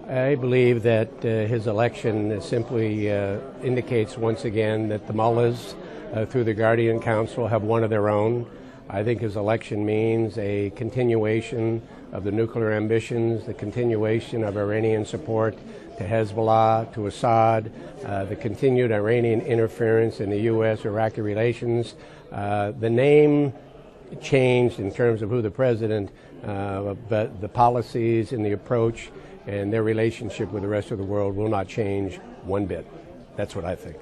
I believe that his election simply indicates once again that the mullahs, through the Guardian Council, have one of their own. I think his election means a continuation of the nuclear ambitions, the continuation of Iranian support to Hezbollah, to Assad, the continued Iranian interference in the U.S.-Iraqi relations. The name changed in terms of who the president, but the policies and the approach and their relationship with the rest of the world will not change one bit. That's what I think.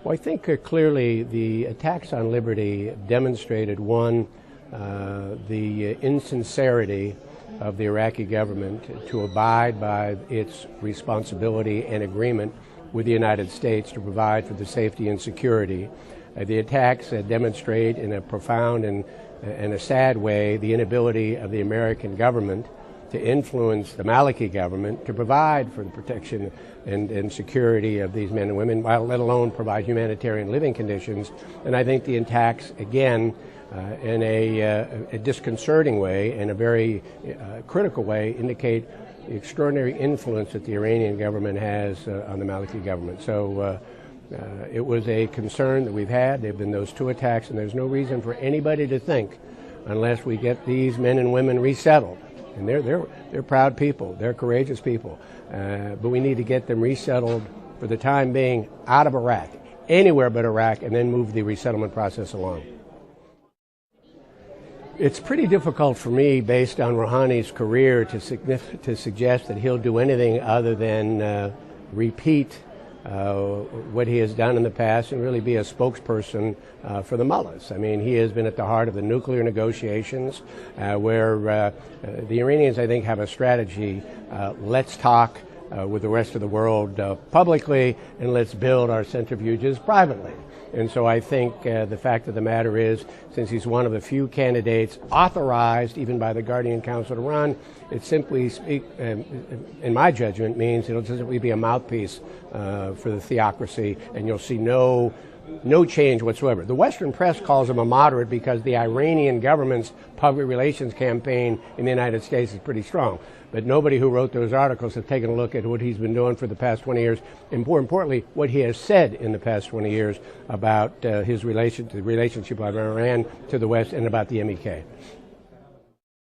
Well, I think clearly the attacks on liberty demonstrated, one, the insincerity of the Iraqi government to abide by its responsibility and agreement with the United States to provide for the safety and security. The attacks demonstrate in a profound and a sad way the inability of the American government to influence the Maliki government to provide for the protection and security of these men and women, while let alone provide humanitarian living conditions. And I think the attacks, again, in a disconcerting way and a very critical way, indicate the extraordinary influence that the Iranian government has on the Maliki government. So it was a concern that we've had. There have been those two attacks, and there's no reason for anybody to think, unless we get these men and women resettled, and they're proud people, they're courageous people, but we need to get them resettled for the time being out of Iraq, anywhere but Iraq, and then move the resettlement process along. It's pretty difficult for me, based on Rouhani's career, to suggest that he'll do anything other than repeat what he has done in the past and really be a spokesperson for the mullahs. I mean, he has been at the heart of the nuclear negotiations where the Iranians, I think, have a strategy. Let's talk with the rest of the world publicly, and let's build our centrifuges privately. And so I think the fact of the matter is, since he's one of the few candidates authorized even by the Guardian Council to run, it simply, in my judgment, means it'll simply be a mouthpiece for the theocracy, and you'll see no change whatsoever. The Western press calls him a moderate because the Iranian government's public relations campaign in the United States is pretty strong. But nobody who wrote those articles has taken a look at what he's been doing for the past 20 years, and more importantly, what he has said in the past 20 years about the relationship of Iran to the West and about the MEK.